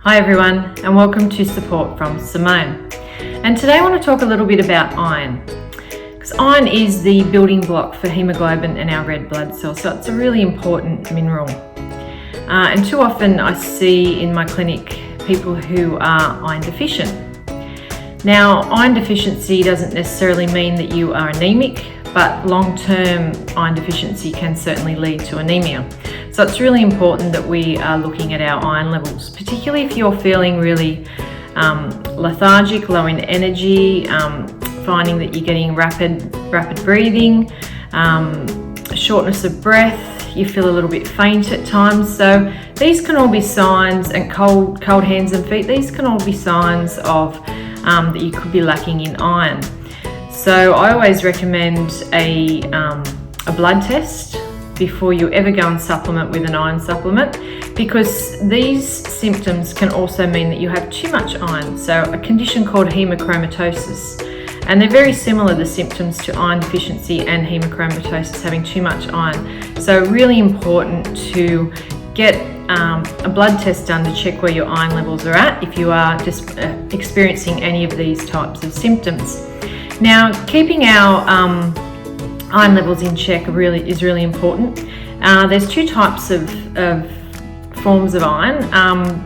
Hi everyone, and welcome to Support from Simone. And today I want to talk a little bit about iron, because iron is the building block for hemoglobin and our red blood cells, so it's a really important mineral. And too often I see in my clinic people who are iron deficient. Now, iron deficiency doesn't necessarily mean that you are anemic, but long-term iron deficiency can certainly lead to anemia. So it's really important that we are looking at our iron levels, particularly if you're feeling really lethargic, low in energy, finding that you're getting rapid breathing, shortness of breath, you feel a little bit faint at times. So these can all be signs, and cold hands and feet, these can all be signs of that you could be lacking in iron. So I always recommend a blood test before you ever go and supplement with an iron supplement, because these symptoms can also mean that you have too much iron. So a condition called hemochromatosis, and they're very similar, the symptoms, to iron deficiency and hemochromatosis, having too much iron. So really important to get a blood test done to check where your iron levels are at if you are just experiencing any of these types of symptoms. Now, keeping our iron levels in check is really important. There's two types of forms of iron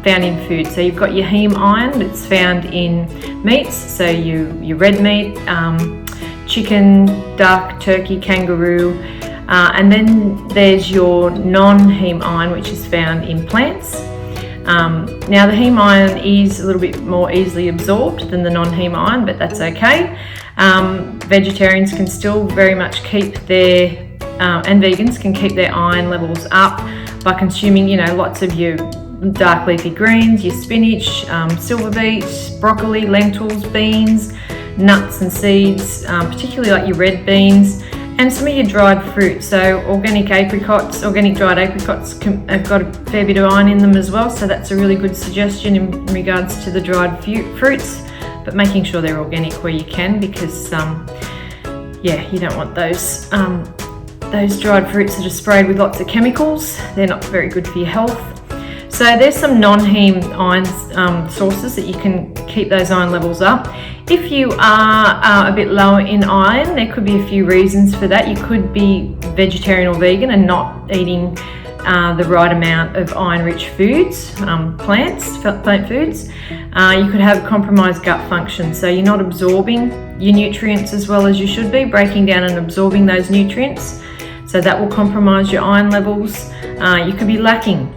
found in food. So you've got your heme iron that's found in meats, so your red meat, chicken, duck, turkey, kangaroo, and then there's your non-heme iron, which is found in plants. Now the heme iron is a little bit more easily absorbed than the non-heme iron, but that's okay. Vegetarians can still very much keep their, and vegans can keep their iron levels up by consuming, lots of your dark leafy greens, your spinach, silver beets, broccoli, lentils, beans, nuts and seeds, particularly like your red beans, and some of your dried fruit. So organic dried apricots have got a fair bit of iron in them as well, so that's a really good suggestion in regards to the dried fruits, but making sure they're organic where you can, because you don't want those dried fruits that are sprayed with lots of chemicals. They're not very good for your health. So there's some non-heme iron sources that you can keep those iron levels up. If you are a bit lower in iron, there could be a few reasons for that. You could be vegetarian or vegan and not eating the right amount of iron-rich foods, plant foods. You could have compromised gut function, so you're not absorbing your nutrients as well as you should be, breaking down and absorbing those nutrients. So that will compromise your iron levels. You could be lacking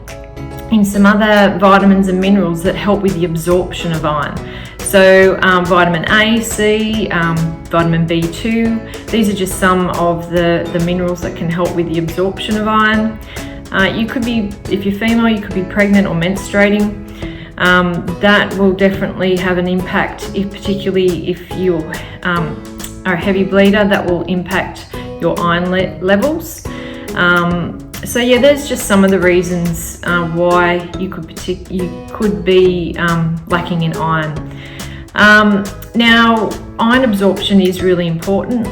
in some other vitamins and minerals that help with the absorption of iron. So vitamin A, C, vitamin B2, these are just some of the minerals that can help with the absorption of iron. You could be, if you're female, you could be pregnant or menstruating. That will definitely have an impact, particularly if you are a heavy bleeder, that will impact your iron levels. So yeah, there's just some of the reasons why you could be lacking in iron. Now, iron absorption is really important.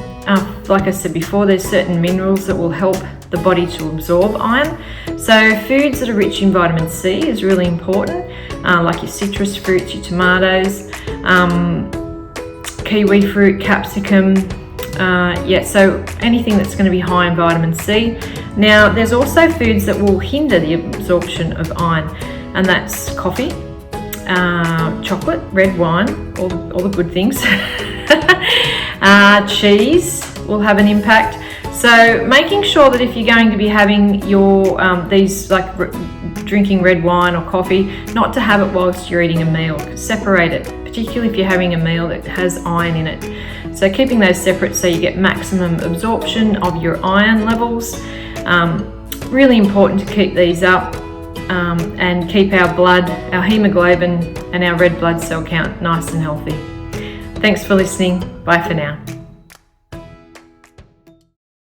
Like I said before, there's certain minerals that will help the body to absorb iron. So foods that are rich in vitamin C is really important, like your citrus fruits, your tomatoes, kiwi fruit, capsicum. So anything that's going to be high in vitamin C. Now, there's also foods that will hinder the absorption of iron, and that's coffee, chocolate, red wine, all the good things. Cheese will have an impact. So making sure that if you're going to be having your drinking red wine or coffee, not to have it whilst you're eating a meal. Separate it, particularly if you're having a meal that has iron in it. So keeping those separate so you get maximum absorption of your iron levels. Really important to keep these up and keep our blood, our hemoglobin and our red blood cell count nice and healthy. Thanks for listening. Bye for now.